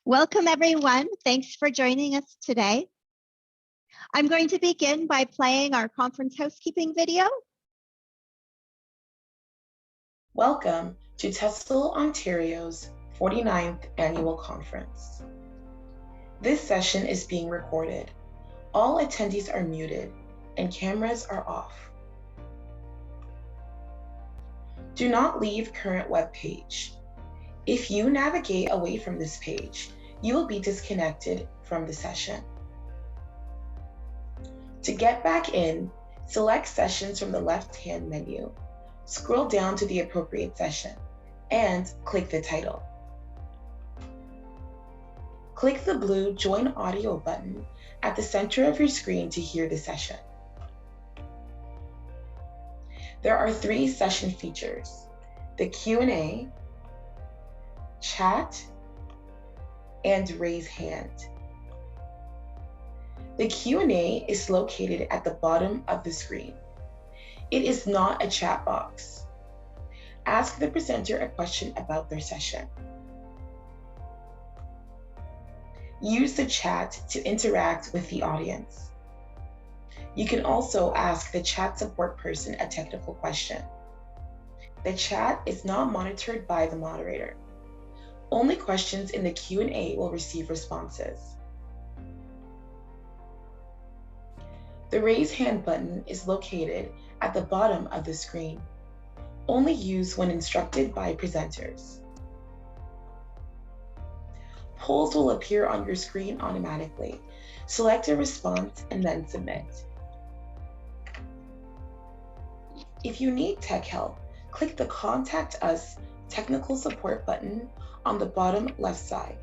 Welcome, everyone. Thanks for joining us today. I'm going to begin by playing our conference housekeeping video. Welcome to TESL Ontario's 49th Annual Conference. This session is being recorded. All attendees are muted and cameras are off. Do not leave current web page. If you navigate away from this page, you will be disconnected from the session. To get back in, select Sessions from the left-hand menu, scroll down to the appropriate session, and click the title. Click the blue Join Audio button at the center of your screen to hear the session. There are 3 session features: the Q&A, chat, and raise hand. The Q&A is located at the bottom of the screen. It is not a chat box. Ask the presenter a question about their session. Use the chat to interact with the audience. You can also ask the chat support person a technical question. The chat is not monitored by the moderator. Only questions in the Q&A will receive responses. The raise hand button is located at the bottom of the screen. Only use when instructed by presenters. Polls will appear on your screen automatically. Select a response and then submit. If you need tech help, click the Contact Us Technical Support button on the bottom left side.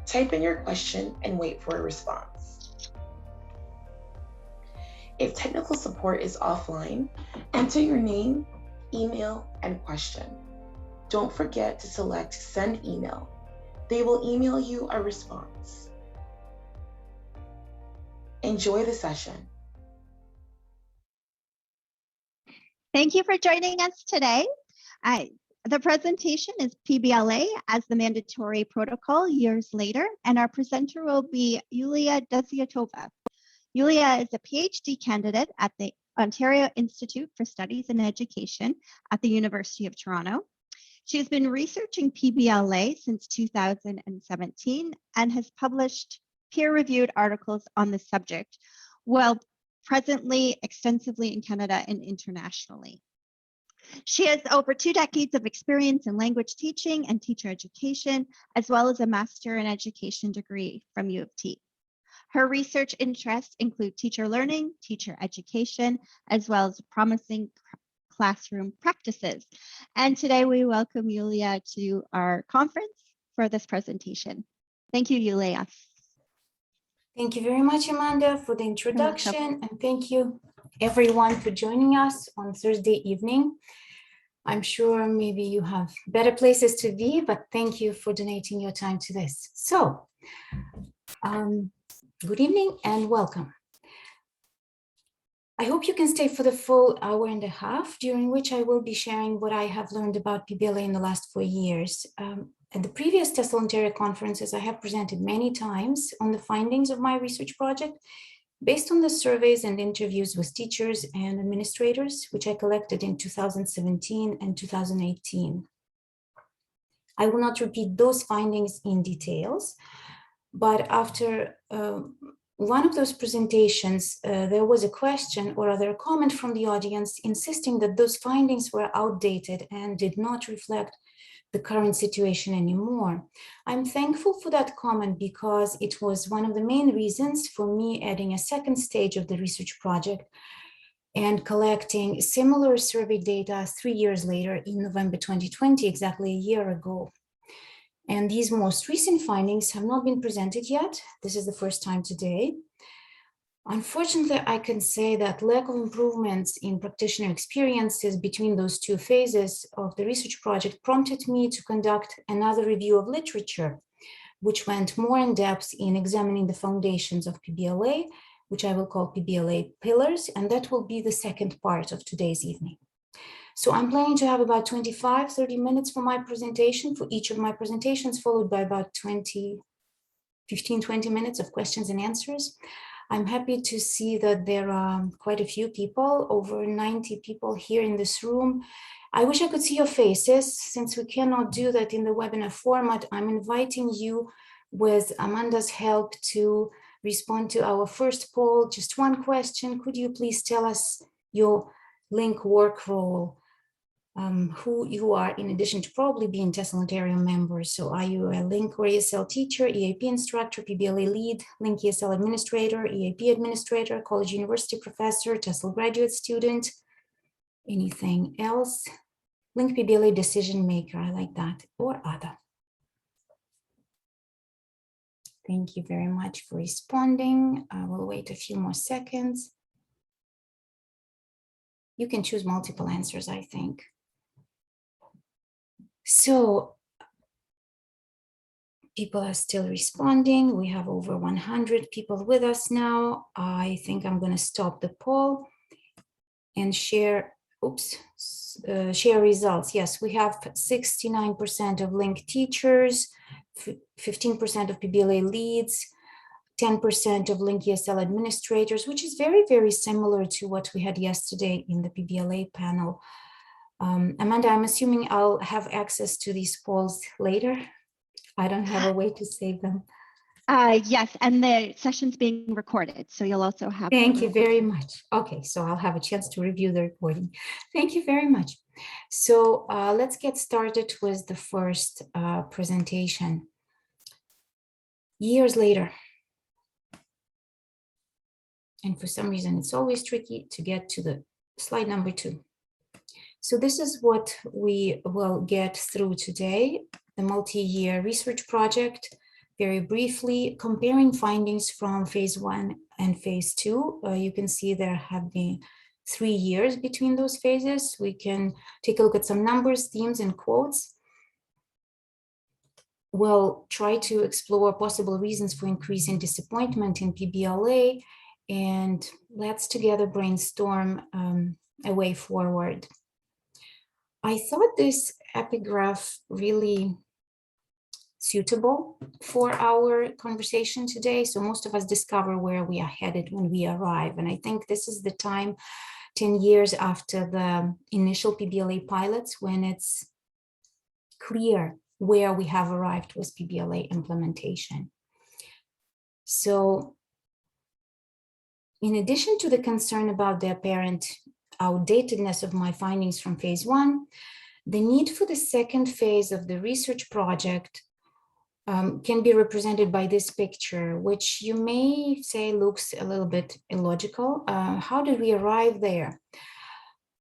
Type in your question and wait for a response. If technical support is offline, enter your name, email, and question. Don't forget to select Send Email. They will email you a response. Enjoy the session. Thank you for joining us today. The presentation is PBLA as the mandatory protocol years later, and our presenter will be Yulia Desiatova. Yulia is a PhD candidate at the Ontario Institute for Studies in Education at the University of Toronto. She has been researching PBLA since 2017 and has published peer-reviewed articles on the subject, while presently extensively in Canada and internationally. She has over 2 decades of experience in language teaching and teacher education, as well as a Master in Education degree from U of T. Her research interests include teacher learning, teacher education, as well as promising classroom practices. And today we welcome Yulia to our conference for this presentation. Thank you, Yulia. Thank you very much, Amanda, for the introduction, and thank you everyone for joining us on Thursday evening. I'm sure maybe you have better places to be, but thank you for donating your time to this. So, good evening and welcome. I hope you can stay for the full hour and a half, during which I will be sharing what I have learned about PBLA in the last 4 years. At the previous TESL Ontario conferences, I have presented many times on the findings of my research project based on the surveys and interviews with teachers and administrators, which I collected in 2017 and 2018. I will not repeat those findings in details, but after one of those presentations, there was a question or rather a comment from the audience insisting that those findings were outdated and did not reflect the current situation anymore. I'm thankful for that comment because it was one of the main reasons for me adding a second stage of the research project and collecting similar survey data 3 years later in November 2020, exactly a year ago. And these most recent findings have not been presented yet. This is the first time today. Unfortunately, I can say that lack of improvements in practitioner experiences between those 2 phases of the research project prompted me to conduct another review of literature, which went more in depth in examining the foundations of PBLA, which I will call PBLA pillars, and that will be the second part of today's evening. So I'm planning to have about 25-30 minutes for my presentation, for each of my presentations, followed by about 20 15-20 minutes of questions and answers. I'm happy to see that there are quite a few people, over 90 people here in this room. I wish I could see your faces. Since we cannot do that in the webinar format, I'm inviting you with Amanda's help to respond to our first poll. Just one question. Could you please tell us your LINC work role, who you are, in addition to probably being TESL Ontario members? So are you a LINC or ESL teacher, EAP instructor, PBLA lead, LINC ESL administrator, EAP administrator, college university professor, TESL graduate student, anything else? LINC PBLA decision maker, I like that, or other. Thank you very much for responding. I will wait a few more seconds. You can choose multiple answers, I think. So people are still responding. We have over 100 people with us now. I think I'm going to stop the poll and share, share results. Yes, we have 69% of LINC teachers, 15% of PBLA leads, 10% of LINC ESL administrators, which is very, very similar to what we had yesterday in the PBLA panel. Amanda, I'm assuming I'll have access to these polls later. I don't have a way to save them. Yes, and the session's being recorded, so you'll also have. Thank you very much. Okay, so I'll have a chance to review the recording. Thank you very much. So let's get started with the first presentation. Years later, and for some reason, it's always tricky to get to the slide number 2. So this is what we will get through today, the multi-year research project. Very briefly, comparing findings from phase 1 and phase 2. You can see there have been 3 years between those phases. We can take a look at some numbers, themes, and quotes. We'll try to explore possible reasons for increasing disappointment in PBLA, and let's together brainstorm a way forward. I thought this epigraph really suitable for our conversation today. So most of us discover where we are headed when we arrive. And I think this is the time, 10 years after the initial PBLA pilots, when it's clear where we have arrived with PBLA implementation. So in addition to the concern about the apparent outdatedness of my findings from phase 1, the need for the second phase of the research project can be represented by this picture, which you may say looks a little bit illogical. How did we arrive there?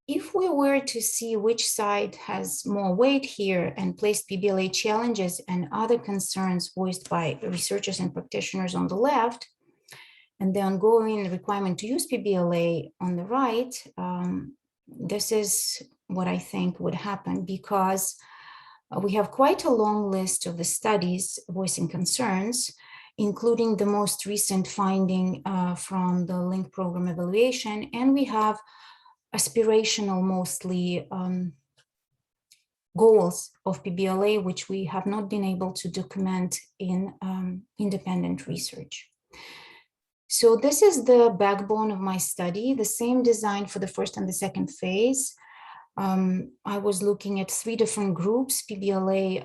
If we were to see which side has more weight here and placed PBLA challenges and other concerns voiced by researchers and practitioners on the left, and the ongoing requirement to use PBLA on the right, this is what I think would happen, because we have quite a long list of the studies voicing concerns, including the most recent finding from the LINC program evaluation, and we have aspirational, mostly, goals of PBLA, which we have not been able to document in independent research. So this is the backbone of my study, the same design for the first and the second phase. I was looking at 3 different groups, PBLA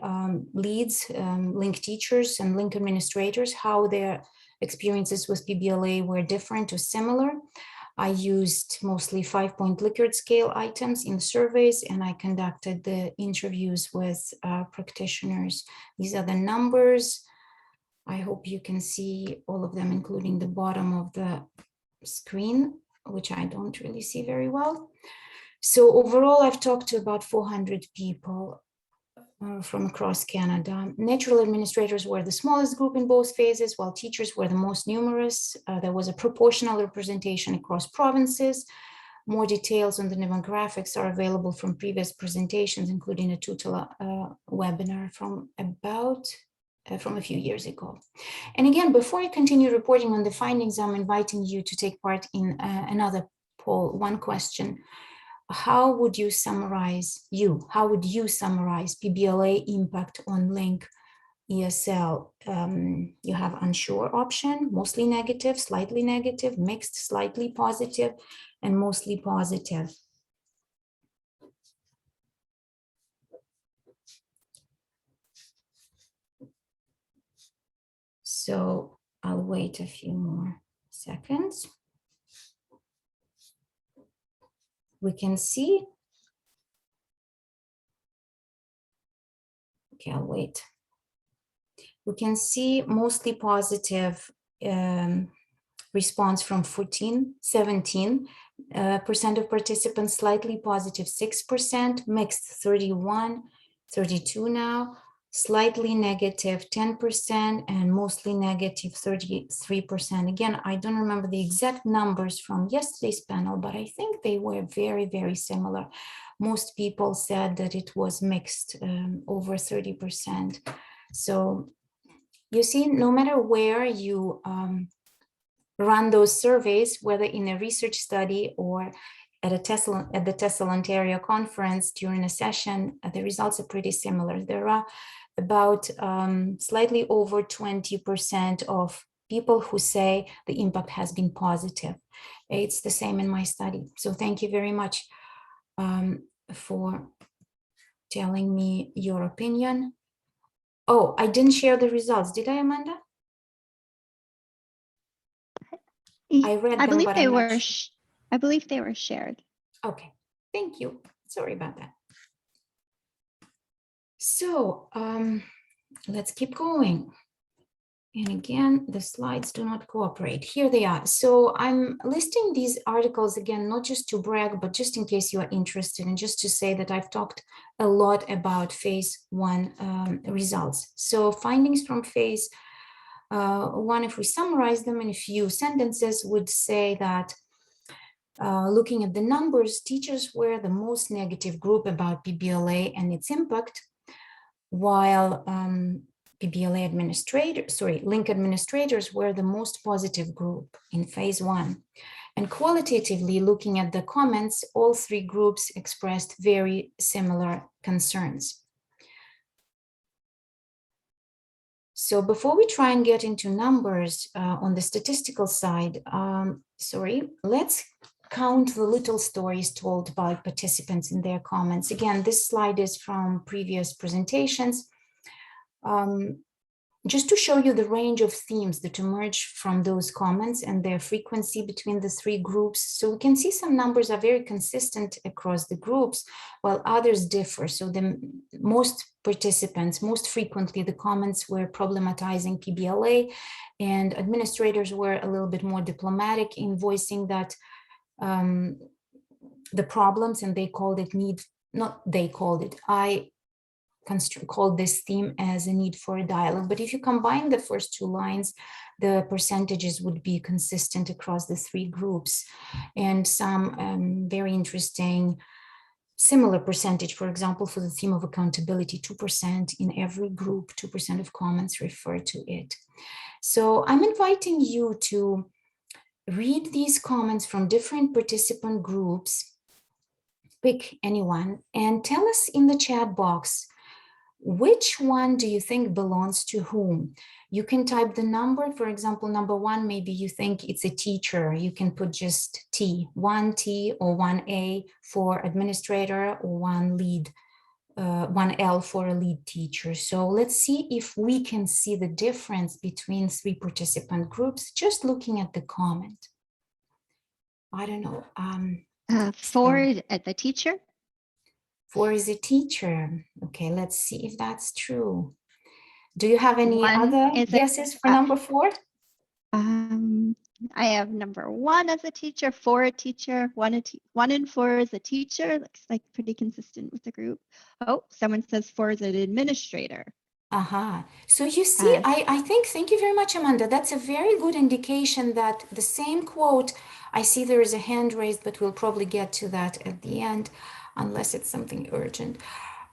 leads, LINC teachers, and LINC administrators, how their experiences with PBLA were different or similar. I used mostly 5-point Likert scale items in surveys, and I conducted the interviews with practitioners. These are the numbers. I hope you can see all of them, including the bottom of the screen, which I don't really see very well. So overall, I've talked to about 400 people from across Canada. Natural administrators were the smallest group in both phases, while teachers were the most numerous. There was a proportional representation across provinces. More details on the demographics are available from previous presentations, including a tutorial webinar from a few years ago. And again, before I continue reporting on the findings, I'm inviting you to take part in another poll. One question: how would you summarize PBLA impact on LINC ESL, you have unsure option, mostly negative, slightly negative, mixed, slightly positive, and mostly positive. So I'll wait a few more seconds. We can see. Okay, I'll wait. We can see mostly positive response from 17% of participants, slightly positive 6%, mixed 31, 32 now, slightly negative 10%, and mostly negative 33%. Again, I don't remember the exact numbers from yesterday's panel, but I think they were very, very similar. Most people said that it was mixed, over 30%. So you see, no matter where you run those surveys, whether in a research study or at the TESL Ontario conference during a session, the results are pretty similar. There are about slightly over 20% of people who say the impact has been positive. It's the same in my study. So thank you very much for telling me your opinion. Oh, I didn't share the results. Did I, Amanda? I read them, believe but they I'm not were. sure. I believe they were shared. Okay, thank you. Sorry about that. So let's keep going. And again, the slides do not cooperate. Here they are. So I'm listing these articles again, not just to brag, but just in case you are interested, and just to say that I've talked a lot about phase 1 results. So findings from phase 1, if we summarize them in a few sentences, would say that looking at the numbers, teachers were the most negative group about PBLA and its impact, while PBLA LINC administrators were the most positive group in phase 1. And qualitatively, looking at the comments, all 3 groups expressed very similar concerns. So before we try and get into numbers on the statistical side, let's count the little stories told by participants in their comments. Again, this slide is from previous presentations. Just to show you the range of themes that emerge from those comments and their frequency between the 3 groups. So we can see some numbers are very consistent across the groups, while others differ. So the most participants, most frequently, the comments were problematizing PBLA, and administrators were a little bit more diplomatic in voicing that the problems, and they called it I called this theme as a need for a dialogue. But if you combine the first 2 lines, the percentages would be consistent across the 3 groups. And some very interesting similar percentage, for example, for the theme of accountability, 2% in every group, 2% of comments refer to it. So I'm inviting you to read these comments from different participant groups, pick anyone, and tell us in the chat box, which one do you think belongs to whom? You can type the number, for example, number 1, maybe you think it's a teacher. You can put just T, 1T or 1A for administrator, or 1L for a lead teacher. So let's see if we can see the difference between 3 participant groups, just looking at the comment. I don't know. 4 at the teacher. 4 is a teacher. Okay, let's see if that's true. Do you have any 1 other guesses for number 4? I have number 1 as a teacher, 4 a teacher, 1 and 4 is a teacher. Looks like pretty consistent with the group. Oh, someone says 4 is an administrator. So you see, I think, thank you very much, Amanda. That's a very good indication that the same quote, I see there is a hand raised, but we'll probably get to that at the end, unless it's something urgent.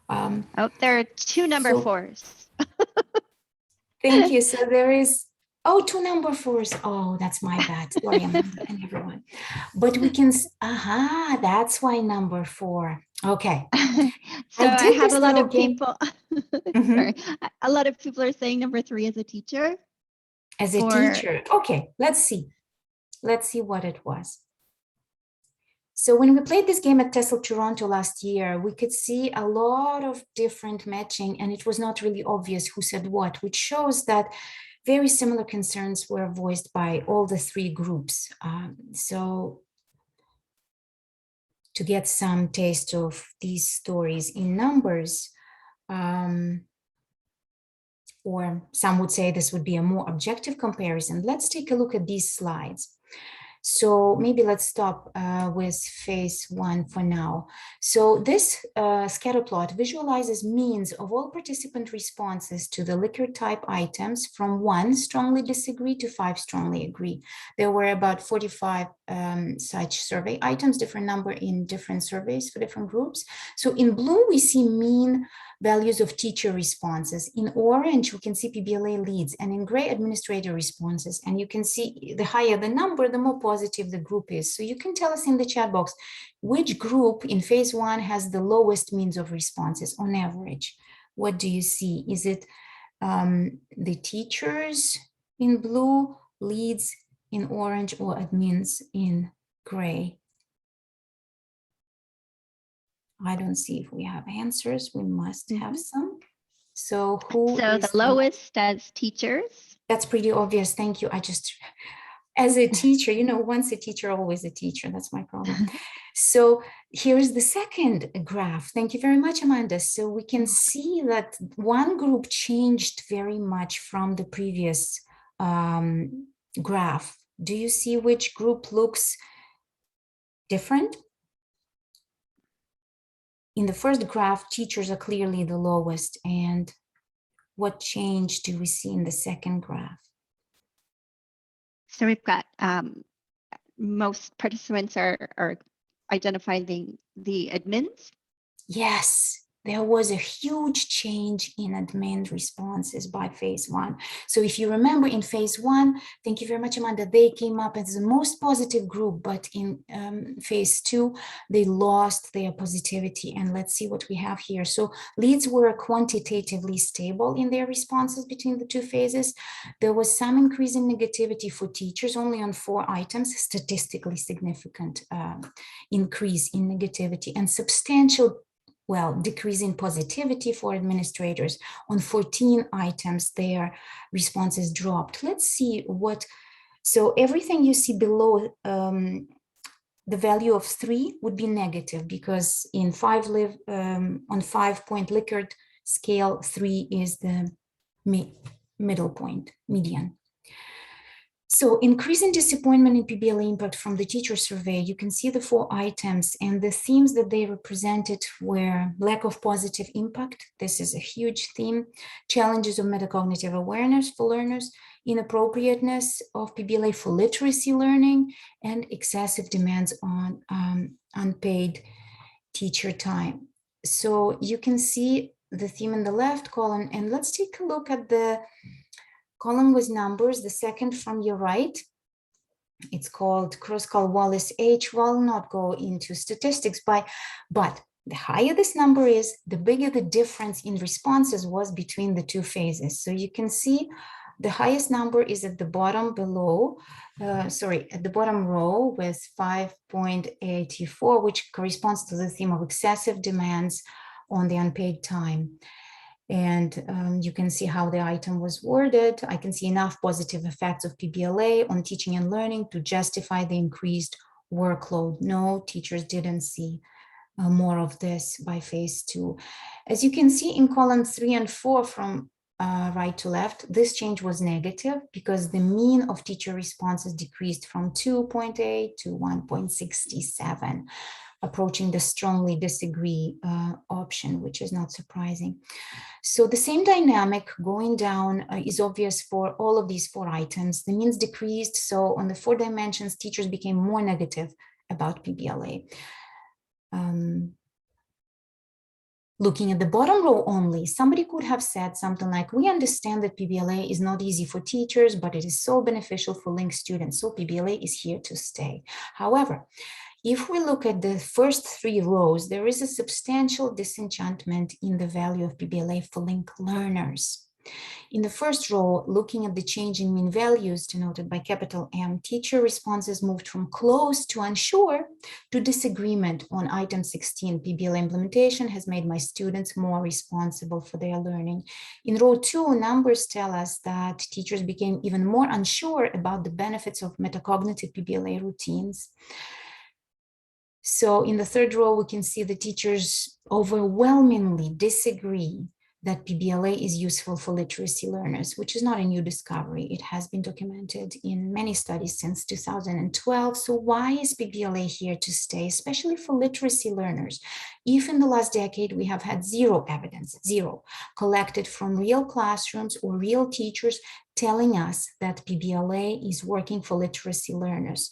There are 2 number 4s. Thank you. So there is, 2 number 4s. Oh, that's my bad. Sorry, Amanda and everyone. But we can, that's why number 4. Okay. So I have a lot of game. people. Mhm. Sorry. A lot of people are saying number 3 as a teacher. As a teacher. Okay, let's see. Let's see what it was. So when we played this game at TESL Toronto last year, we could see a lot of different matching, and it was not really obvious who said what, which shows that very similar concerns were voiced by all the 3 groups. So to get some taste of these stories in numbers, or some would say this would be a more objective comparison, let's take a look at these slides. So maybe let's stop with phase 1 for now. So this scatter plot visualizes means of all participant responses to the Likert type items from 1 strongly disagree to 5 strongly agree. There were about 45 such survey items, different number in different surveys for different groups. So in blue, we see mean values of teacher responses. In orange, we can see PBLA leads, and in gray, administrator responses. And you can see the higher the number, the more positive the group is. So you can tell us in the chat box, which group in phase 1 has the lowest means of responses on average? What do you see? Is it the teachers in blue, leads in orange, or admins in gray? I don't see if we have answers. We must have some. So who So is the lowest as teachers. That's pretty obvious. Thank you. I just, as a teacher, you know, once a teacher, always a teacher. That's my problem. So here's the second graph. Thank you very much, Amanda. So we can see that one group changed very much from the previous graph. Do you see which group looks different? In the first graph, teachers are clearly the lowest. And what change do we see in the second graph? So we've got most participants are identifying the admins. Yes, there was a huge change in admin responses by phase 1. So if you remember in phase 1, thank you very much, Amanda, they came up as the most positive group, but in phase 2, they lost their positivity. And let's see what we have here. So leads were quantitatively stable in their responses between the 2 phases. There was some increase in negativity for teachers, only on 4 items, statistically significant increase in negativity, and substantial decrease in positivity for administrators. On 14 items, their responses dropped. Let's see what, so everything you see below the value of 3 would be negative, because in on 5-point Likert scale, 3 is the middle point, median. So increasing disappointment in PBLA impact from the teacher survey, you can see the 4 items, and the themes that they represented were lack of positive impact. This is a huge theme. Challenges of metacognitive awareness for learners, inappropriateness of PBLA for literacy learning, and excessive demands on unpaid teacher time. So you can see the theme in the left column, and let's take a look at the column with numbers, the second from your right. It's called Kroskal-Wallace H. Will not go into statistics, but the higher this number is, the bigger the difference in responses was between the 2 phases. So you can see the highest number is at the bottom below, at the bottom row with 5.84, which corresponds to the theme of excessive demands on the unpaid time. And you can see how the item was worded. I can see enough positive effects of PBLA on teaching and learning to justify the increased workload. No, teachers didn't see more of this by phase 2. As you can see in column 3 and 4 from right to left, this change was negative because the mean of teacher responses decreased from 2.8 to 1.67. Approaching the strongly disagree option, which is not surprising. So the same dynamic going down is obvious for all of these 4 items. The means decreased, so on the 4 dimensions, teachers became more negative about PBLA. Looking at the bottom row only, somebody could have said something like, we understand that PBLA is not easy for teachers, but it is so beneficial for LINC students, so PBLA is here to stay. However, If we look at the first 3 rows, there is a substantial disenchantment in the value of PBLA for LINC learners. In the first row, looking at the change in mean values denoted by capital M, teacher responses moved from close to unsure to disagreement on item 16. PBLA implementation has made my students more responsible for their learning. In row 2, numbers tell us that teachers became even more unsure about the benefits of metacognitive PBLA routines. So in the third row, we can see the teachers overwhelmingly disagree that PBLA is useful for literacy learners, which is not a new discovery. It has been documented in many studies since 2012. So why is PBLA here to stay, especially for literacy learners? If in the last decade we have had zero evidence, collected from real classrooms or real teachers telling us that PBLA is working for literacy learners.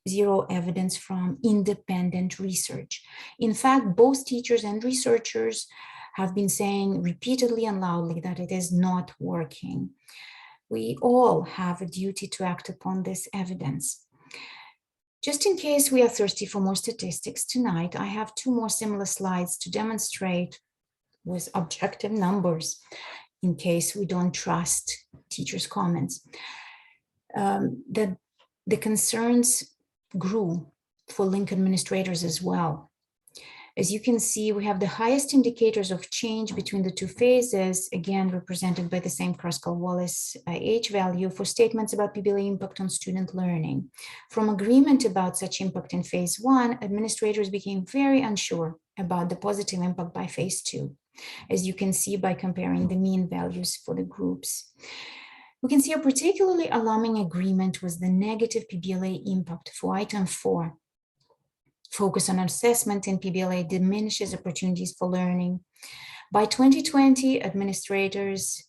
Zero evidence from independent research. In fact, both teachers and researchers have been saying repeatedly and loudly that it is not working. We all have a duty to act upon this evidence. Just in case we are thirsty for more statistics tonight, I have 2 more similar slides to demonstrate with objective numbers in case we don't trust teachers' comments. That the concerns grew for LINC administrators as well. As you can see, we have the highest indicators of change between the 2 phases, again represented by the same Kruskal-Wallis H value for statements about PBLA impact on student learning. From agreement about such impact in phase 1, administrators became very unsure about the positive impact by phase 2, as you can see by comparing the mean values for the groups. We can see a particularly alarming agreement with the negative PBLA impact for item 4. Focus on assessment in PBLA diminishes opportunities for learning. By 2020, administrators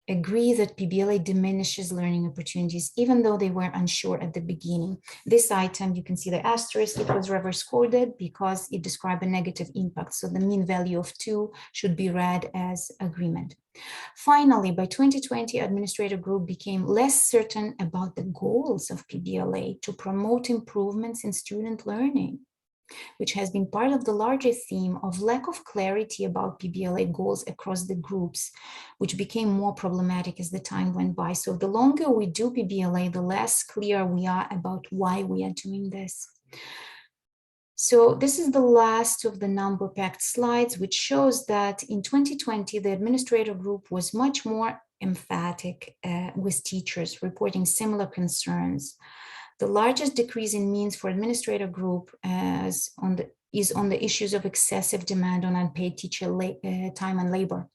agree that PBLA diminishes learning opportunities, even though they were unsure at the beginning. This item, you can see the asterisk, it was reverse coded because it described a negative impact. So the mean value of 2 should be read as agreement. Finally, by 2020, administrator group became less certain about the goals of PBLA to promote improvements in student learning, which has been part of the larger theme of lack of clarity about PBLA goals across the groups, which became more problematic as the time went by. So the longer we do PBLA, the less clear we are about why we are doing this. So this is the last of the number-packed slides, which shows that in 2020, the administrator group was much more emphatic with teachers reporting similar concerns. The largest decrease in means for administrator group is on the issues of excessive demand on unpaid teacher time and labor.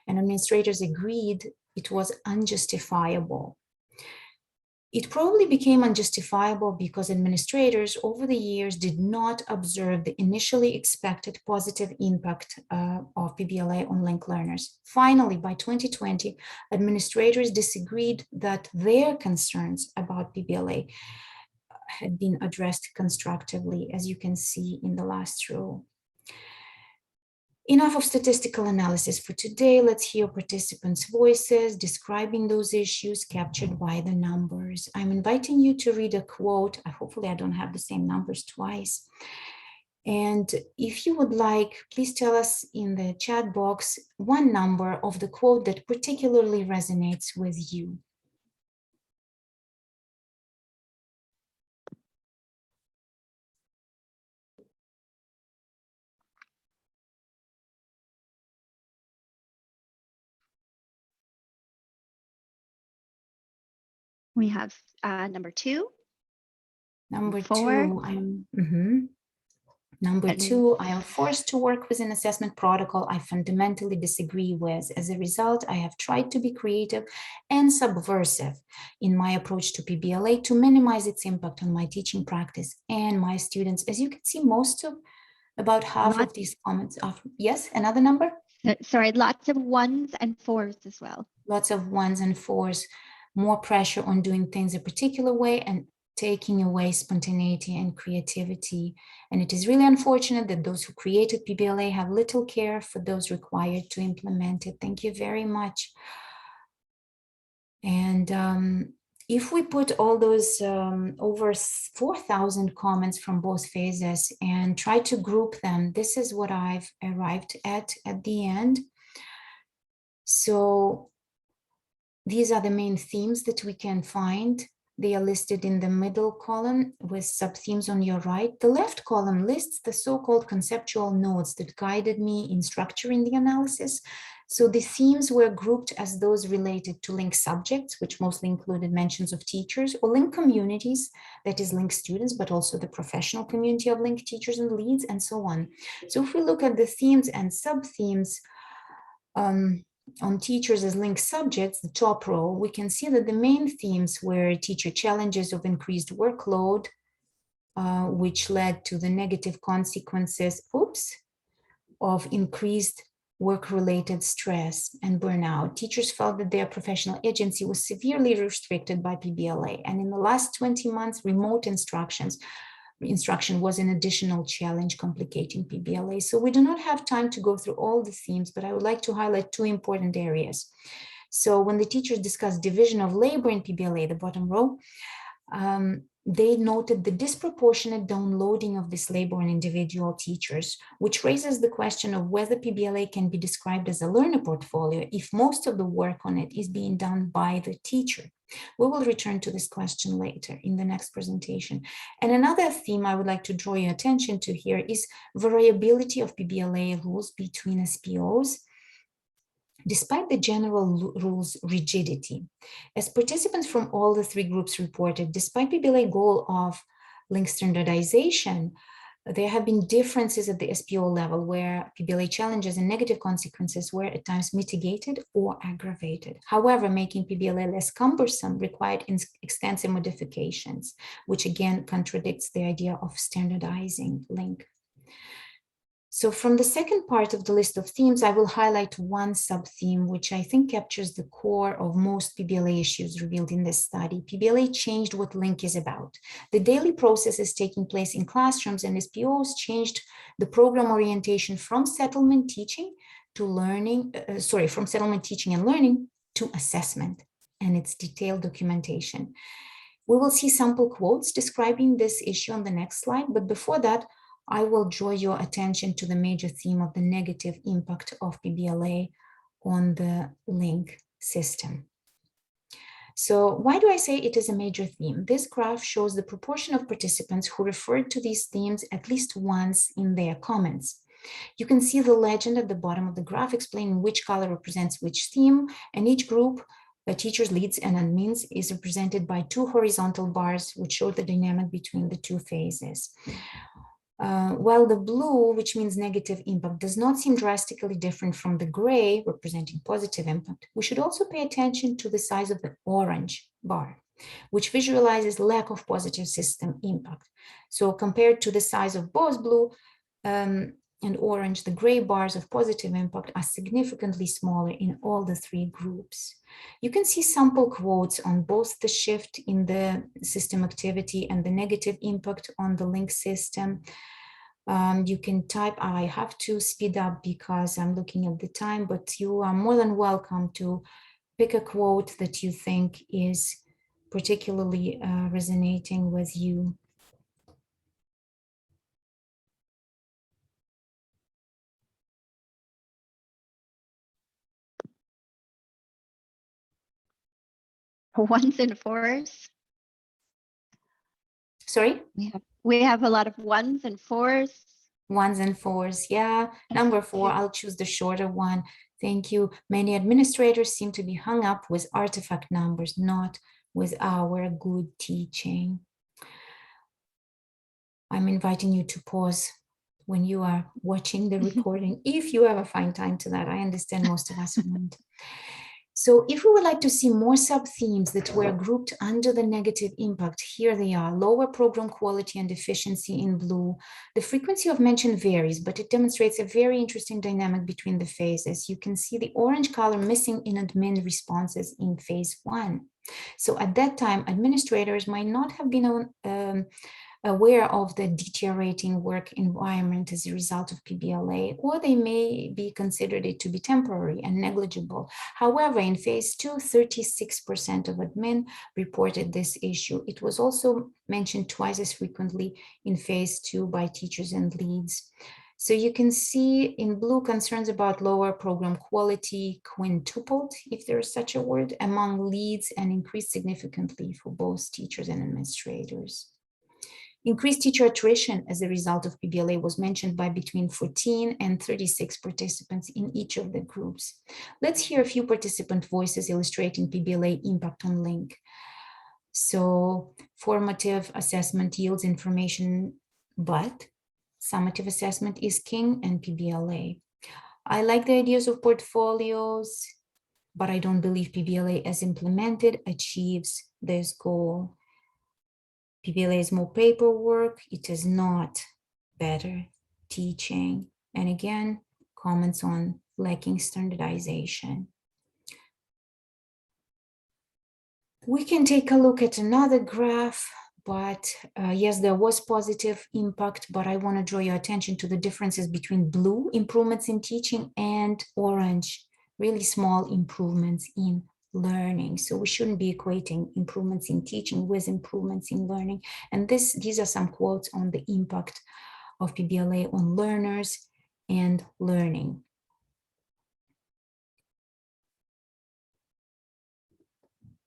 And administrators agreed it was unjustifiable. It probably became unjustifiable because administrators over the years did not observe the initially expected positive impact of PBLA on LINC learners. Finally, by 2020, administrators disagreed that their concerns about PBLA had been addressed constructively, as you can see in the last row. Enough of statistical analysis for today. Let's hear participants' voices describing those issues captured by the numbers. I'm inviting you to read a quote. Hopefully I don't have the same numbers twice. And if you would like, please tell us in the chat box one number of the quote that particularly resonates with you. We have number 2. Number 4. 2, Number 2, I am forced to work with an assessment protocol I fundamentally disagree with. As a result, I have tried to be creative and subversive in my approach to PBLA to minimize its impact on my teaching practice and my students. As you can see, about half of these comments are, yes, another number? Sorry, lots of 1s and 4s as well. Lots of 1s and 4s, more pressure on doing things a particular way and taking away spontaneity and creativity. And it is really unfortunate that those who created PBLA have little care for those required to implement it. Thank you very much. And if we put all those over 4,000 comments from both phases and try to group them, this is what I've arrived at the end. So these are the main themes that we can find. They are listed in the middle column with sub-themes on your right. The left column lists the so-called conceptual notes that guided me in structuring the analysis. So the themes were grouped as those related to LINC subjects, which mostly included mentions of teachers, or LINC communities, that is LINC students, but also the professional community of LINC teachers and leads, and so on. So if we look at the themes and sub-themes on teachers as LINC subjects, the top row, we can see that the main themes were teacher challenges of increased workload, which led to the negative consequences, of increased work-related stress and burnout. Teachers felt that their professional agency was severely restricted by PBLA. And in the last 20 months, remote instruction was an additional challenge complicating PBLA. So we do not have time to go through all the themes, but I would like to highlight two important areas. So when the teachers discussed division of labor in PBLA, the bottom row, they noted the disproportionate downloading of this labor on individual teachers, which raises the question of whether PBLA can be described as a learner portfolio if most of the work on it is being done by the teacher. We will return to this question later in the next presentation. And another theme I would like to draw your attention to here is variability of PBLA rules between SPOs, despite the general rules rigidity. As participants from all the three groups reported, despite PBLA goal of LINC standardization, there have been differences at the SPO level where PBLA challenges and negative consequences were at times mitigated or aggravated. However, making PBLA less cumbersome required extensive modifications, which again contradicts the idea of standardizing LINC. So from the second part of the list of themes, I will highlight one sub-theme, which I think captures the core of most PBLA issues revealed in this study. PBLA changed what LINC is about. The daily processes taking place in classrooms and SPOs changed the program orientation from settlement teaching to learning, from settlement teaching and learning to assessment and its detailed documentation. We will see sample quotes describing this issue on the next slide, but before that, I will draw your attention to the major theme of the negative impact of PBLA on the LINC system. So why do I say it is a major theme? This graph shows the proportion of participants who referred to these themes at least once in their comments. You can see the legend at the bottom of the graph explaining which color represents which theme, and each group, teachers, leads, and admins, is represented by two horizontal bars, which show the dynamic between the two phases. While the blue, which means negative impact, does not seem drastically different from the gray, representing positive impact, we should also pay attention to the size of the orange bar, which visualizes lack of positive system impact. So compared to the size of both blue and orange, the gray bars of positive impact are significantly smaller in all the three groups. You can see sample quotes on both the shift in the system activity and the negative impact on the LINC system. You can type, I have to speed up because I'm looking at the time, but you are more than welcome to pick a quote that you think is particularly resonating with you. Ones and fours. Sorry? We have a lot of ones and fours. Ones and fours, yeah. Number 4, I'll choose the shorter one. Thank you. Many administrators seem to be hung up with artifact numbers, not with our good teaching. I'm inviting you to pause when you are watching the recording, if you ever find time to that. I understand most of us won't. So if we would like to see more sub-themes that were grouped under the negative impact, here they are: lower program quality and efficiency in blue. The frequency of mention varies, but it demonstrates a very interesting dynamic between the phases. You can see the orange color missing in admin responses in phase 1. So at that time, administrators might not have been aware of the deteriorating work environment as a result of PBLA, or they may be considered it to be temporary and negligible. However, in phase 2, 36% of admin reported this issue. It was also mentioned twice as frequently in phase 2 by teachers and leads. So you can see in blue, concerns about lower program quality quintupled, if there is such a word, among leads, and increased significantly for both teachers and administrators. Increased teacher attrition as a result of PBLA was mentioned by between 14 and 36 participants in each of the groups. Let's hear a few participant voices illustrating PBLA impact on LINC. So formative assessment yields information, but summative assessment is king and PBLA. I like the ideas of portfolios, but I don't believe PBLA as implemented achieves this goal. PBLA is more paperwork. It is not better teaching. And again, comments on lacking standardization. We can take a look at another graph, but yes, there was positive impact, but I want to draw your attention to the differences between blue, improvements in teaching, and orange, really small improvements in learning. So we shouldn't be equating improvements in teaching with improvements in learning. And these are some quotes on the impact of PBLA on learners and learning.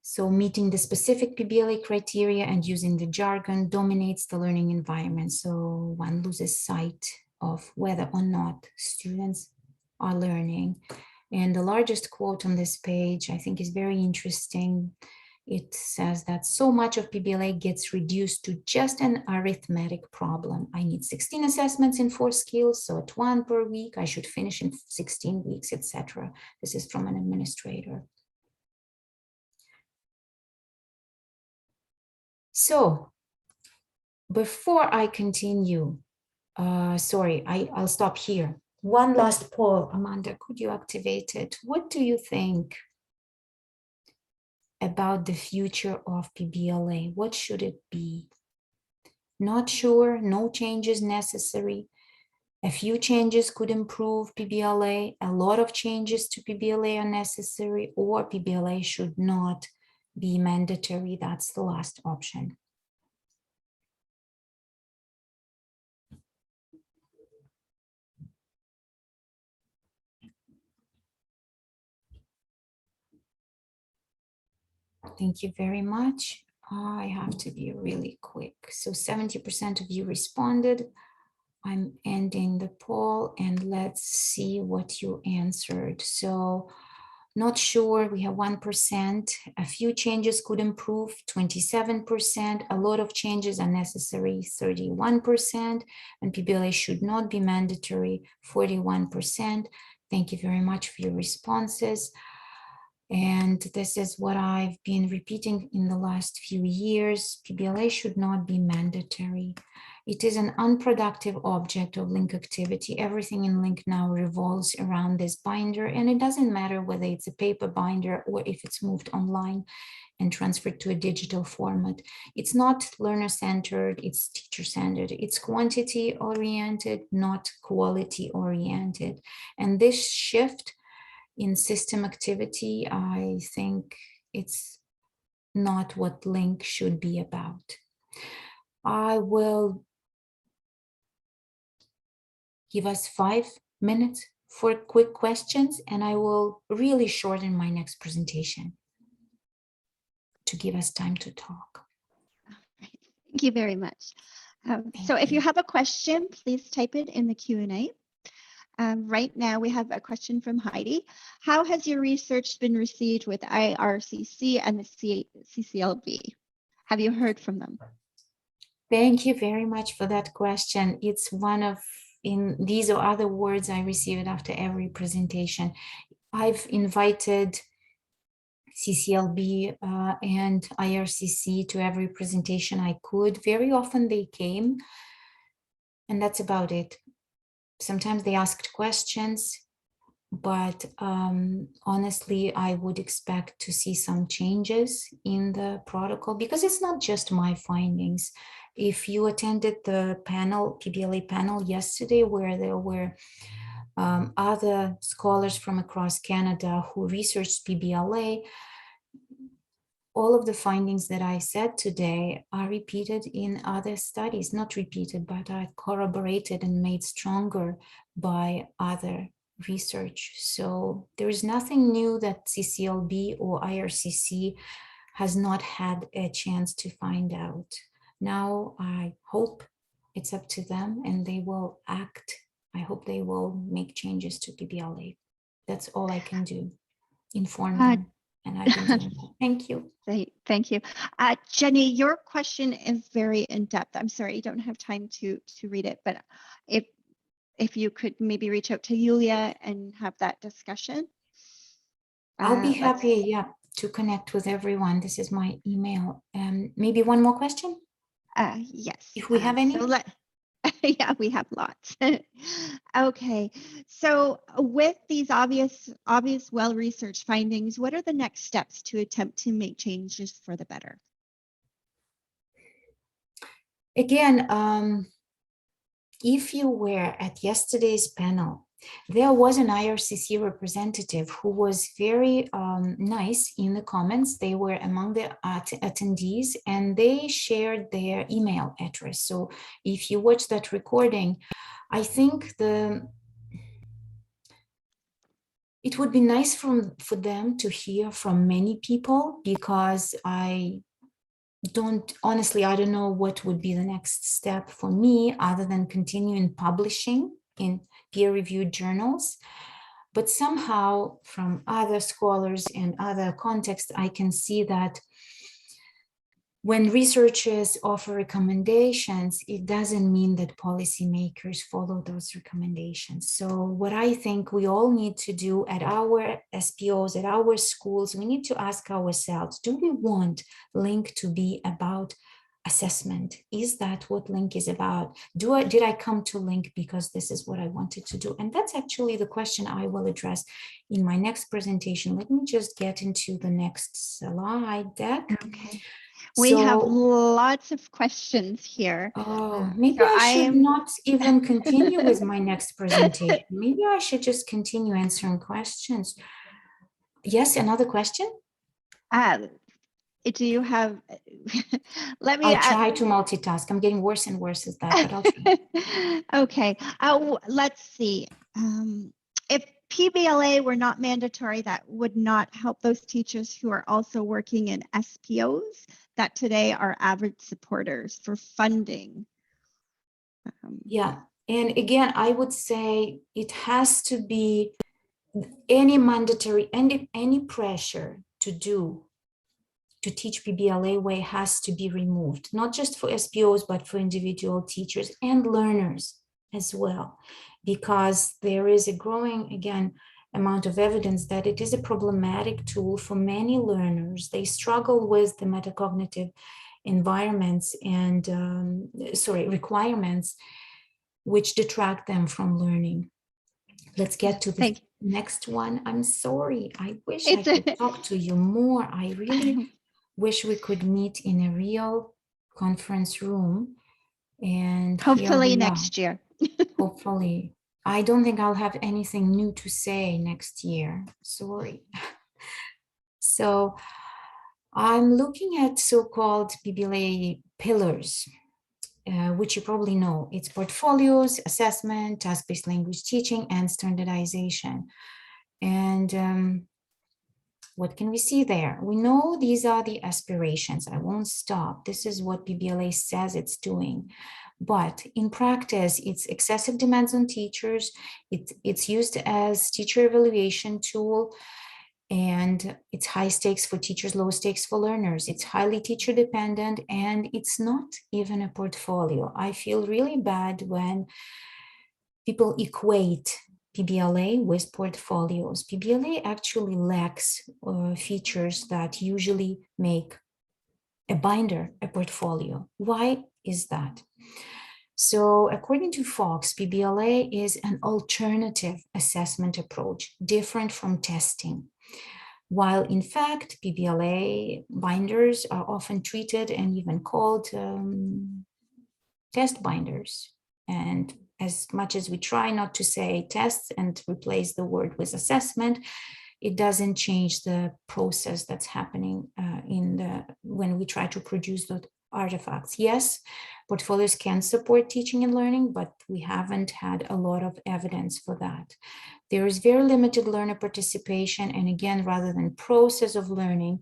So meeting the specific PBLA criteria and using the jargon dominates the learning environment. So one loses sight of whether or not students are learning. And the largest quote on this page, I think, is very interesting. It says that so much of PBLA gets reduced to just an arithmetic problem. I need 16 assessments in 4 skills, so at 1 per week, I should finish in 16 weeks, etc. This is from an administrator. So before I continue, I'll stop here. One last poll. Amanda, could you activate it? What do you think about the future of PBLA? What should it be? Not sure, no changes necessary. A few changes could improve PBLA. A lot of changes to PBLA are necessary, or PBLA should not be mandatory. That's the last option. Thank you very much. I have to be really quick. So 70% of you responded. I'm ending the poll and let's see what you answered. So not sure, we have 1%. A few changes could improve, 27%. A lot of changes are necessary, 31%. And PBLA should not be mandatory, 41%. Thank you very much for your responses. And this is what I've been repeating in the last few years. PBLA should not be mandatory. It is an unproductive object of LINC activity. Everything in LINC now revolves around this binder, and it doesn't matter whether it's a paper binder or if it's moved online and transferred to a digital format. It's not learner-centered, it's teacher-centered. It's quantity-oriented, not quality-oriented. And this shift in system activity, I think it's not what LINC should be about. I will give us 5 minutes for quick questions, and I will really shorten my next presentation to give us time to talk. Thank you very much. So if you have a question, please type it in the Q&A. Right now, we have a question from Heidi. How has your research been received with IRCC and the CCLB? Have you heard from them? Thank you very much for that question. It's one of, these or other words I received after every presentation. I've invited CCLB and IRCC to every presentation I could. Very often they came, and that's about it. Sometimes they asked questions. but honestly, I would expect to see some changes in the protocol because it's not just my findings. If you attended the panel, PBLA panel yesterday, where there were other scholars from across Canada who researched PBLA, all of the findings that I said today are repeated in other studies, not repeated, but are corroborated and made stronger by other research. So there is nothing new that CCLB or IRCC has not had a chance to find out. Now I hope it's up to them and they will act. I hope they will make changes to PBLA. That's all I can do, inform them. And I've been doing that. Thank you. Thank you. Jenny, your question is very in-depth. I'm sorry, you don't have time to read it, but if you could maybe reach out to Yulia and have that discussion. I'll be happy, yeah, to connect with everyone. This is my email. Maybe one more question? Yes. If we have any? So yeah, we have lots. Okay, so with these obvious well-researched findings, what are the next steps to attempt to make changes for the better? Again, if you were at yesterday's panel, there was an IRCC representative who was very nice in the comments. They were among the attendees and they shared their email address. So if you watch that recording, I think it would be nice for them to hear from many people, because I don't know what would be the next step for me other than continuing publishing in peer-reviewed journals. But somehow from other scholars and other contexts, I can see that when researchers offer recommendations, it doesn't mean that policymakers follow those recommendations. So what I think we all need to do at our SPOs, at our schools, we need to ask ourselves, do we want LINC to be about assessment? Is that what LINC is about? Did I come to LINC because this is what I wanted to do? And that's actually the question I will address in my next presentation. Let me just get into the next slide deck. Okay. We have lots of questions here. Oh, maybe I should not even continue with my next presentation. Maybe I should just continue answering questions. Yes, another question? Do you have, let me- I'll try to multitask. I'm getting worse and worse at that, but I'll try. Okay, let's see. If PBLA were not mandatory, that would not help those teachers who are also working in SPOs that today are avid supporters for funding. Yeah, and again, I would say it has to be any mandatory, any pressure to teach PBLA way has to be removed, not just for SPOs, but for individual teachers and learners as well, because there is a growing, again, amount of evidence that it is a problematic tool for many learners. They struggle with the metacognitive environments and, requirements, which detract them from learning. Let's get to the next one. I'm sorry. I wish I could talk to you more. I really wish we could meet in a real conference room. And hopefully next year. Hopefully. I don't think I'll have anything new to say next year. Sorry. So I'm looking at so-called PBLA pillars, which you probably know. It's portfolios, assessment, task-based language teaching, and standardization. And what can we see there? We know these are the aspirations. I won't stop. This is what PBLA says it's doing. But in practice, it's excessive demands on teachers. It's used as teacher evaluation tool. And it's high stakes for teachers, low stakes for learners. It's highly teacher dependent, and it's not even a portfolio. I feel really bad when people equate PBLA with portfolios. PBLA actually lacks features that usually make a binder a portfolio. Why is that? So according to Fox, PBLA is an alternative assessment approach, different from testing. While in fact, PBLA binders are often treated and even called test binders. And as much as we try not to say tests and replace the word with assessment, it doesn't change the process that's happening when we try to produce the artifacts. Yes, portfolios can support teaching and learning, but we haven't had a lot of evidence for that. There is very limited learner participation. And again, rather than process of learning,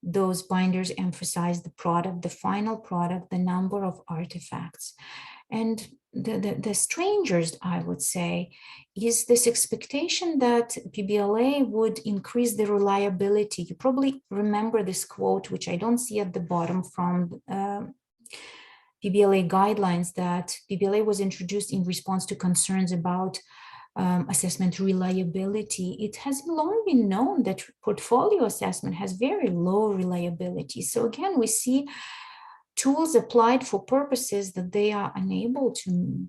those binders emphasize the product, the final product, the number of artifacts. And the strangest, I would say, is this expectation that PBLA would increase the reliability. You probably remember this quote, which I don't see at the bottom, from PBLA guidelines, that PBLA was introduced in response to concerns about assessment reliability. It has long been known that portfolio assessment has very low reliability. So again, we see tools applied for purposes that they are unable to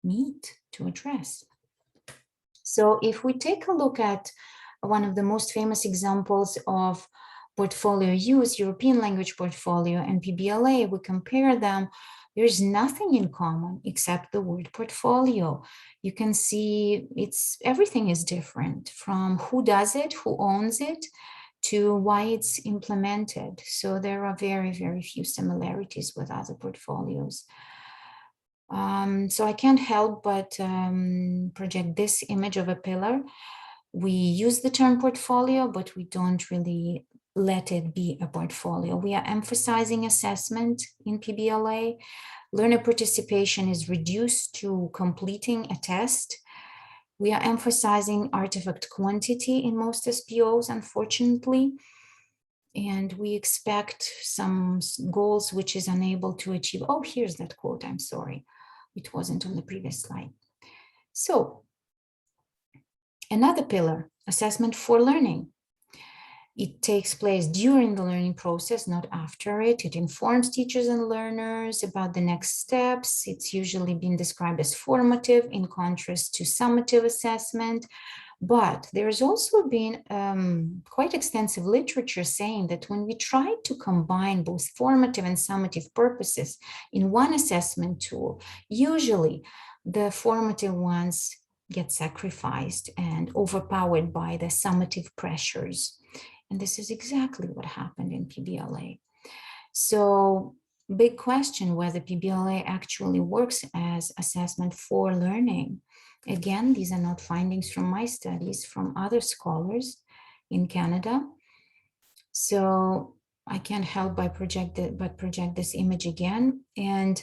meet, to address. So if we take a look at one of the most famous examples of portfolio use, European language portfolio and PBLA, we compare them. There's nothing in common except the word portfolio. You can see everything is different, from who does it, who owns it, to why it's implemented. So there are very, very few similarities with other portfolios. So I can't help but project this image of a pillar. We use the term portfolio, but we don't really let it be a portfolio. We are emphasizing assessment in PBLA. Learner participation is reduced to completing a test. We are emphasizing artifact quantity in most SPOs, unfortunately. And we expect some goals which is unable to achieve. Oh, here's that quote, I'm sorry. It wasn't on the previous slide. So another pillar, assessment for learning. It takes place during the learning process, not after it. It informs teachers and learners about the next steps. It's usually been described as formative in contrast to summative assessment. But there's also been quite extensive literature saying that when we try to combine both formative and summative purposes in one assessment tool, usually the formative ones get sacrificed and overpowered by the summative pressures. And this is exactly what happened in PBLA. So big question whether PBLA actually works as assessment for learning. Again, these are not findings from my studies, from other scholars in Canada. So I can't help but project this image again. And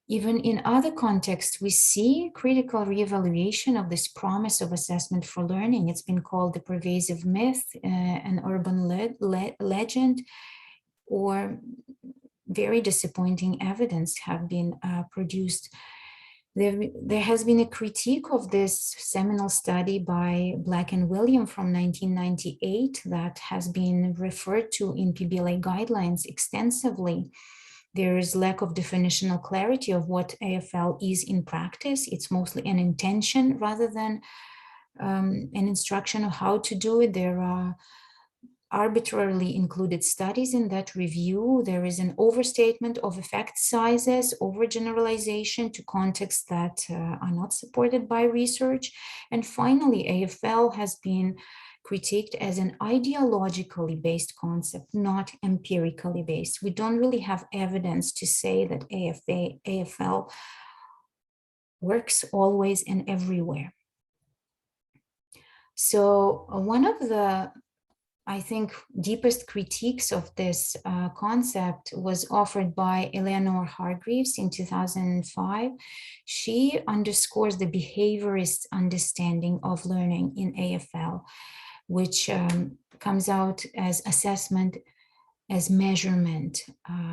even in other contexts, we see critical reevaluation of this promise of assessment for learning. It's been called the pervasive myth, an urban legend, or very disappointing evidence have been produced. There has been a critique of this seminal study by Black and William from 1998 that has been referred to in PBLA guidelines extensively. There is lack of definitional clarity of what AFL is in practice. It's mostly an intention rather than an instruction of how to do it. There are arbitrarily included studies in that review. There is an overstatement of effect sizes, overgeneralization to contexts that are not supported by research. And finally, AFL has been critiqued as an ideologically based concept, not empirically based. We don't really have evidence to say that AFL works always and everywhere. So one of the, I think, deepest critiques of this concept was offered by Eleanor Hargreaves in 2005. She underscores the behaviorist understanding of learning in AFL, which comes out as assessment as measurement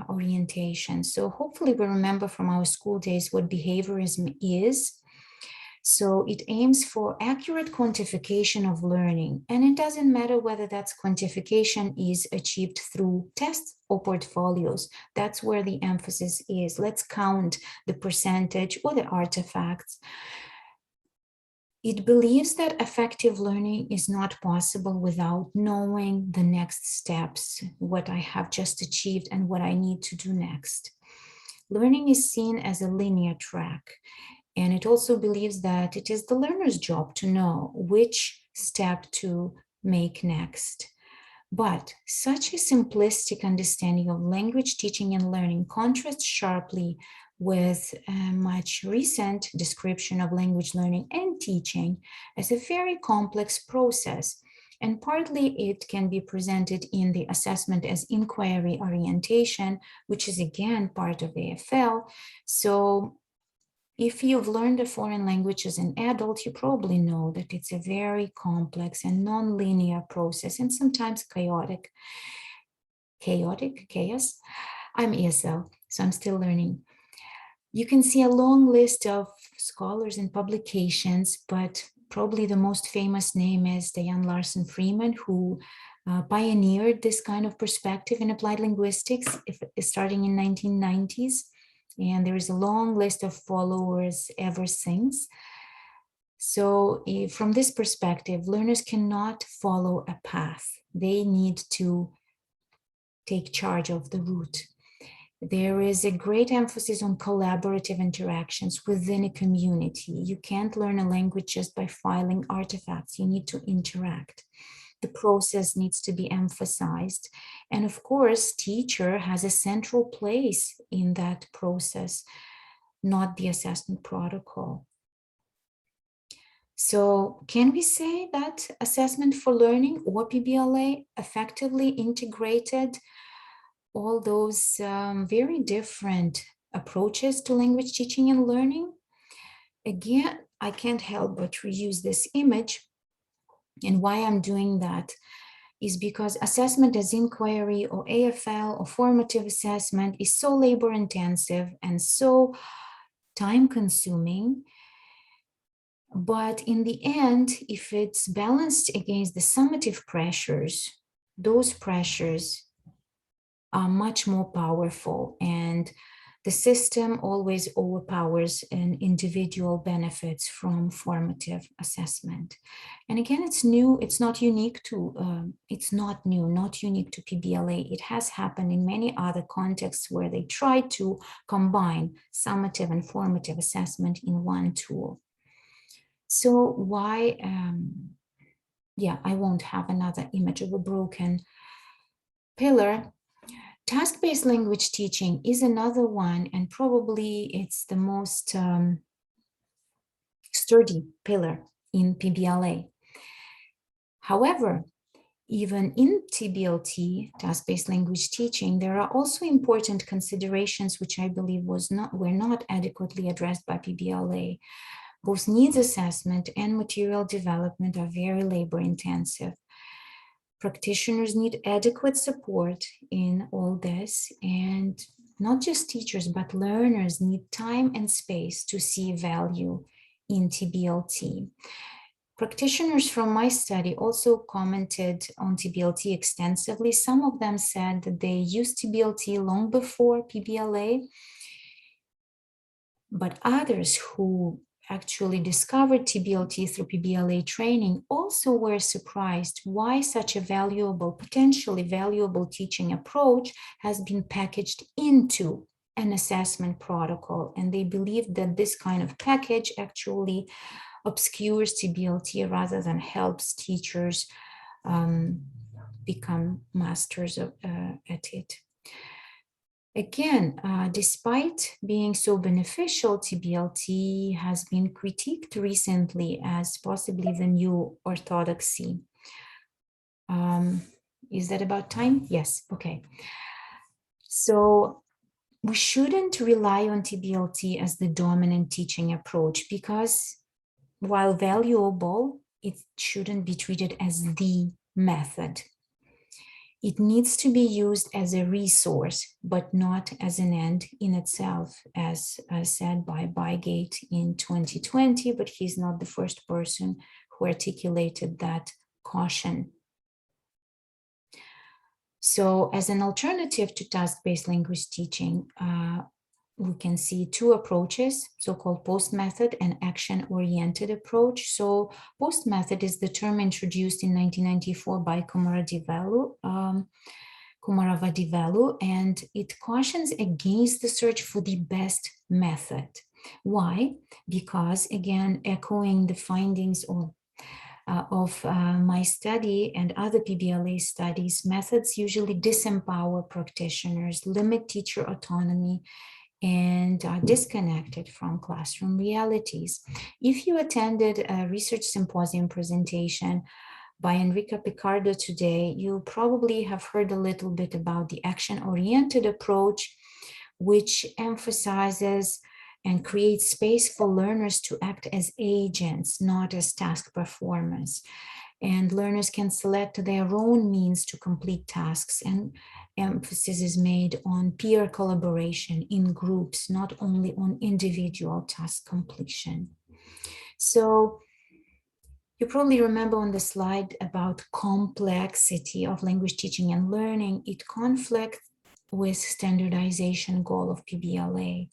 orientation. So hopefully we remember from our school days what behaviorism is. So it aims for accurate quantification of learning, and it doesn't matter whether that quantification is achieved through tests or portfolios. That's where the emphasis is. Let's count the percentage or the artifacts. It believes that effective learning is not possible without knowing the next steps, what I have just achieved and what I need to do next. Learning is seen as a linear track, and it also believes that it is the learner's job to know which step to make next. But such a simplistic understanding of language teaching and learning contrasts sharply with a much recent description of language learning and teaching as a very complex process. And partly it can be presented in the assessment as inquiry orientation, which is again part of AFL. So if you've learned a foreign language as an adult, you probably know that it's a very complex and non-linear process and sometimes chaotic. Chaos. I'm ESL, so I'm still learning. You can see a long list of scholars and publications, but probably the most famous name is Diane Larson Freeman, who pioneered this kind of perspective in applied linguistics, starting in 1990s. And there is a long list of followers ever since. So from this perspective, learners cannot follow a path. They need to take charge of the route. There is a great emphasis on collaborative interactions within a community. You can't learn a language just by filing artifacts. You need to interact. The process needs to be emphasized. And of course, teacher has a central place in that process, not the assessment protocol. So can we say that assessment for learning or PBLA effectively integrated all those very different approaches to language teaching and learning? Again, I can't help but reuse this image. And why I'm doing that is because assessment as inquiry or AFL or formative assessment is so labor intensive and so time consuming. But in the end, if it's balanced against the summative pressures, those pressures are much more powerful, and the system always overpowers an individual benefits from formative assessment. And again, it's new, it's not unique to, not unique to PBLA. It has happened in many other contexts where they try to combine summative and formative assessment in one tool. So why, I won't have another image of a broken pillar. Task-based language teaching is another one, and probably it's the most sturdy pillar in PBLA. However, even in TBLT, task-based language teaching, there are also important considerations which I believe were not adequately addressed by PBLA. Both needs assessment and material development are very labor-intensive. Practitioners need adequate support in all this, and not just teachers, but learners need time and space to see value in TBLT. Practitioners from my study also commented on TBLT extensively. Some of them said that they used TBLT long before PBLA, but others who actually discovered TBLT through PBLA training also were surprised why such a valuable, potentially valuable teaching approach has been packaged into an assessment protocol. And they believed that this kind of package actually obscures TBLT rather than helps teachers become masters at it. Again, despite being so beneficial, TBLT has been critiqued recently as possibly the new orthodoxy. Is that about time? Yes, okay. So we shouldn't rely on TBLT as the dominant teaching approach because while valuable, it shouldn't be treated as the method. It needs to be used as a resource, but not as an end in itself, as said by Bygate in 2020, but he's not the first person who articulated that caution. So as an alternative to task-based language teaching, we can see two approaches, so-called post method and action-oriented approach. So post method is the term introduced in 1994 by Kumaravadivellu, and it cautions against the search for the best method. Why? Because, again, echoing the findings of my study and other PBLA studies, methods usually disempower practitioners, limit teacher autonomy, and are disconnected from classroom realities. If you attended a research symposium presentation by Enrica Picardo today, you'll probably have heard a little bit about the action-oriented approach, which emphasizes and creates space for learners to act as agents, not as task performers. And learners can select their own means to complete tasks, and emphasis is made on peer collaboration in groups, not only on individual task completion. So you probably remember on the slide about complexity of language teaching and learning. It conflicts with standardization goal of PBLA.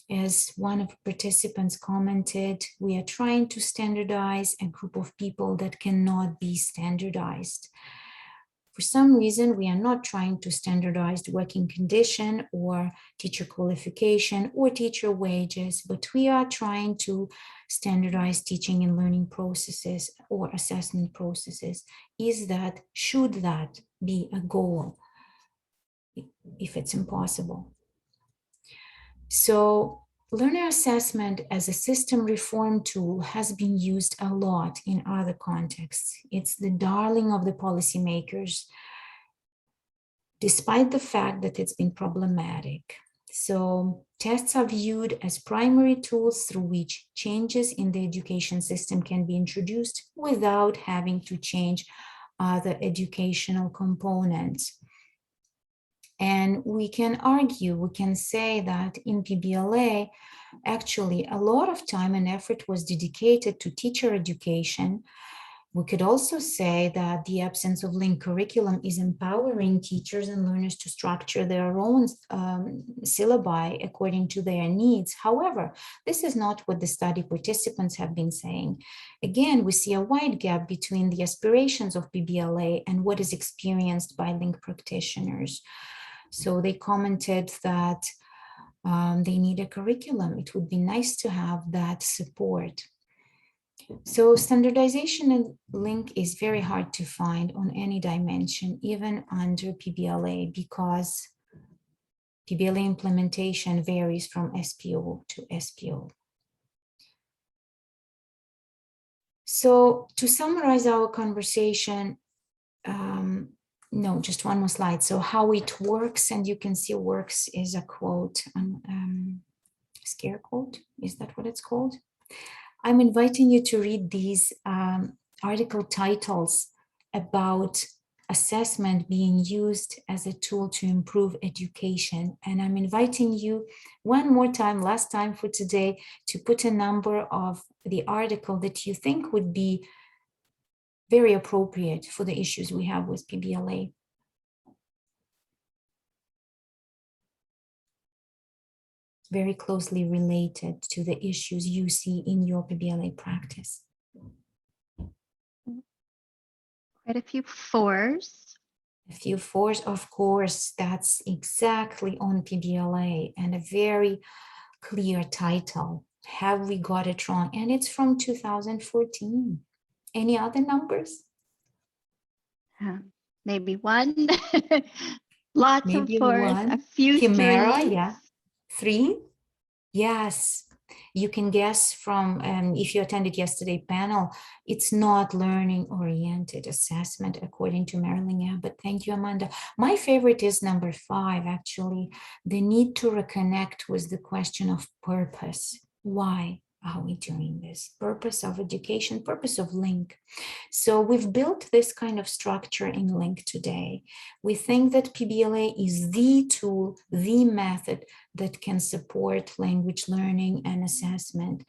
As one of the participants commented, we are trying to standardize a group of people that cannot be standardized. For some reason, we are not trying to standardize working condition or teacher qualification or teacher wages, but we are trying to standardize teaching and learning processes or assessment processes. Should that be a goal, if it's impossible? So learner assessment as a system reform tool has been used a lot in other contexts. It's the darling of the policymakers, despite the fact that it's been problematic. So tests are viewed as primary tools through which changes in the education system can be introduced without having to change other educational components. And we can argue, we can say that in PBLA, actually a lot of time and effort was dedicated to teacher education. We could also say that the absence of LINC curriculum is empowering teachers and learners to structure their own syllabi according to their needs. However, this is not what the study participants have been saying. Again, we see a wide gap between the aspirations of PBLA and what is experienced by LINC practitioners. So they commented that they need a curriculum. It would be nice to have that support. So standardization in LINC is very hard to find on any dimension, even under PBLA, because PBLA implementation varies from SPO to SPO. So to summarize our conversation, no, just one more slide. So how it works, and you can see works is a quote, scare quote, is that what it's called? I'm inviting you to read these article titles about assessment being used as a tool to improve education. And I'm inviting you one more time, last time for today, to put a number of the article that you think would be very appropriate for the issues we have with PBLA. Very closely related to the issues you see in your PBLA practice. Quite a few fours. A few fours, of course, that's exactly on PBLA, and a very clear title. Have we got it wrong? And it's from 2014. Any other numbers? Maybe one. Lots Maybe of fours, one. a few Chimera, threes. yeah. 3? Yes. You can guess from, if you attended yesterday panel, it's not learning-oriented assessment according to Marilyn Abbott. Thank you, Amanda. My favorite is number 5, actually. The need to reconnect with the question of purpose. Why are we doing this? Purpose of education, purpose of LINC. So we've built this kind of structure in LINC today. We think that PBLA is the tool, the method that can support language learning and assessment.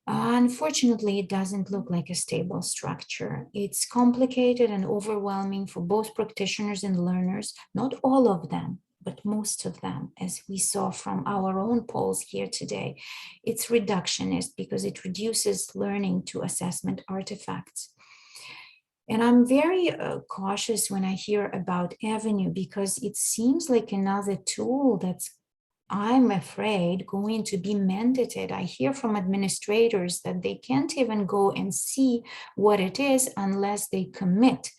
Unfortunately, it doesn't look like a stable structure. It's complicated and overwhelming for both practitioners and learners, not all of them, but most of them, as we saw from our own polls here today. It's reductionist because it reduces learning to assessment artifacts. And I'm very cautious when I hear about Avenue because it seems like another tool that's, I'm afraid, going to be mandated. I hear from administrators that they can't even go and see what it is unless they commit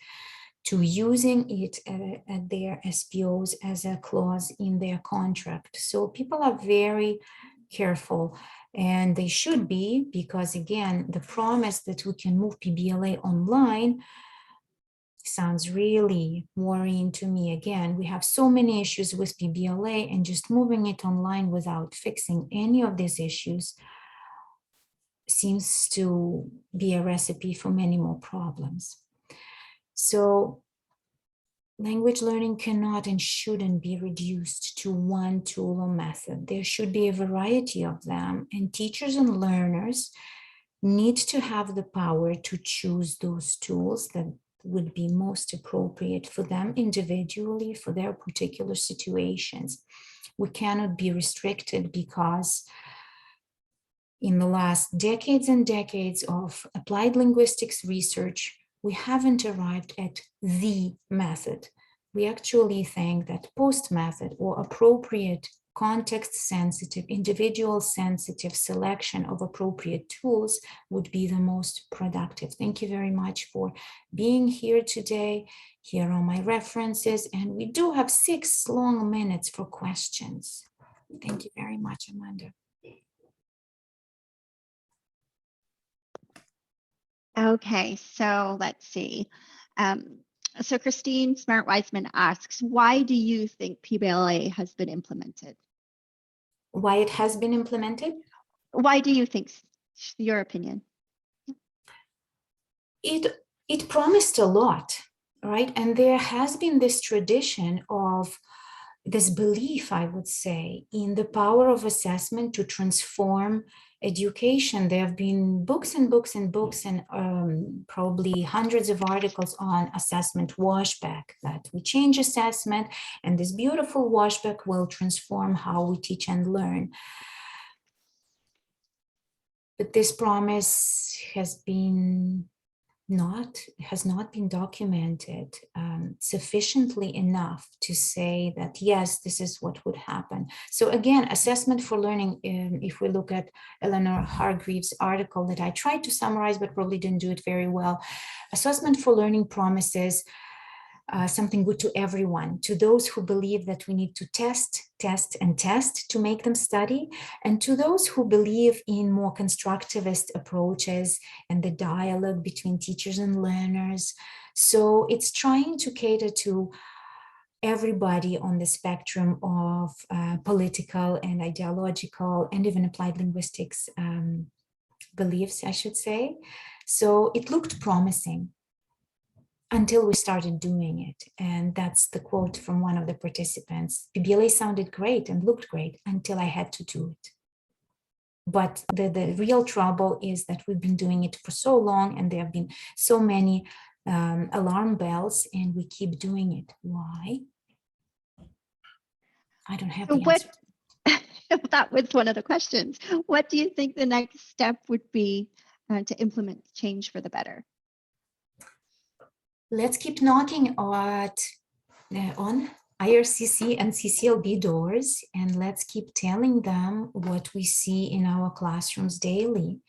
to using it at their SPOs as a clause in their contract. So people are very careful, and they should be, because again, the promise that we can move PBLA online sounds really worrying to me. Again, we have so many issues with PBLA, and just moving it online without fixing any of these issues seems to be a recipe for many more problems. So language learning cannot and shouldn't be reduced to one tool or method. There should be a variety of them, and teachers and learners need to have the power to choose those tools that would be most appropriate for them individually, for their particular situations. We cannot be restricted because in the last decades and decades of applied linguistics research, we haven't arrived at the method. We actually think that post-method or appropriate context-sensitive, individual-sensitive selection of appropriate tools would be the most productive. Thank you very much for being here today. Here are my references, and we do have 6 long minutes for questions. Thank you very much, Amanda. Okay, so let's see. So Christine Smart-Wiseman asks, why do you think PBLA has been implemented? Why it has been implemented? Why do you think, your opinion? It promised a lot, right? And there has been this tradition of this belief, I would say, in the power of assessment to transform education. There have been books and books and books and probably hundreds of articles on assessment washback, that we change assessment and this beautiful washback will transform how we teach and learn. But this promise has not been documented sufficiently enough to say that, yes, this is what would happen. So again, assessment for learning, if we look at Eleanor Hargreaves' article that I tried to summarize, but probably didn't do it very well, assessment for learning promises something good to everyone, to those who believe that we need to test, and test to make them study, and to those who believe in more constructivist approaches and the dialogue between teachers and learners. So it's trying to cater to everybody on the spectrum of political and ideological and even applied linguistics beliefs, I should say. So it looked promising until we started doing it. And that's the quote from one of the participants. PBLA sounded great and looked great until I had to do it. But the real trouble is that we've been doing it for so long and there have been so many alarm bells and we keep doing it. Why? I don't have the answer. That was one of the questions. What do you think the next step would be to implement change for the better? Let's keep knocking on IRCC and CCLB doors, and let's keep telling them what we see in our classrooms daily.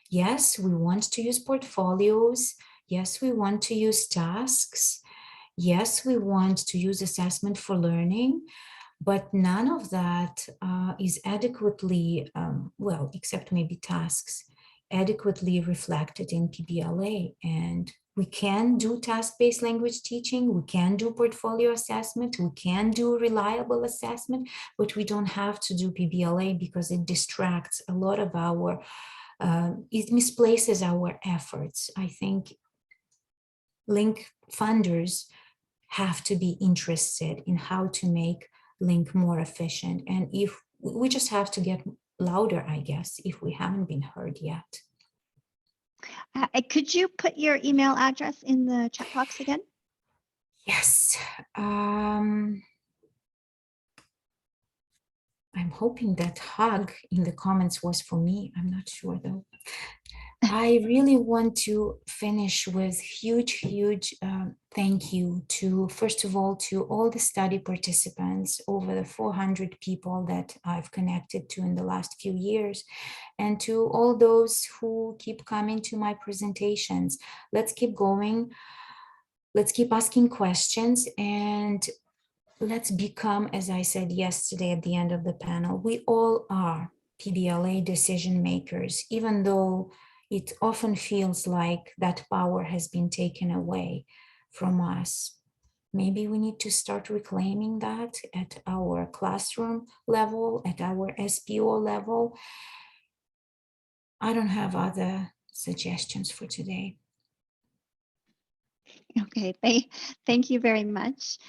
Yes, we want to use portfolios. Yes, we want to use tasks. Yes, we want to use assessment for learning, but none of that is adequately, well, except maybe tasks, adequately reflected in PBLA. And we can do task-based language teaching, we can do portfolio assessment, we can do reliable assessment, but we don't have to do PBLA because it distracts a lot of our it misplaces our efforts. I think LINC funders have to be interested in how to make LINC more efficient. And if we just have to get louder, I guess, if we haven't been heard yet. Could you put your email address in the chat box again? Yes. I'm hoping that hug in the comments was for me. I'm not sure though. I really want to finish with huge thank you to, first of all, to all the study participants, over the 400 people that I've connected to in the last few years, and to all those who keep coming to my presentations. Let's keep going. Let's keep asking questions, and let's become, as I said yesterday at the end of the panel, we all are PBLA decision makers, even though it often feels like that power has been taken away from us. Maybe we need to start reclaiming that at our classroom level, at our SPO level. I don't have other suggestions for today. Okay, thank you very much.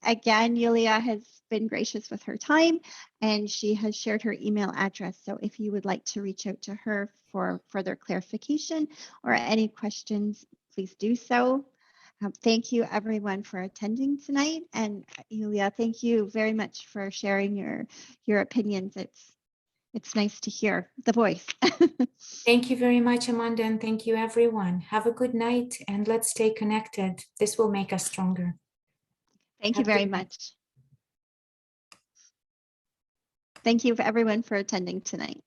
Again, Yulia has been gracious with her time, and she has shared her email address. So if you would like to reach out to her for further clarification or any questions, please do so. Thank you everyone for attending tonight. And Yulia, thank you very much for sharing your opinions. It's nice to hear the voice. Thank you very much, Amanda, and thank you, everyone. Have a good night, and let's stay connected. This will make us stronger. Thank you very much. Thank you everyone for attending tonight.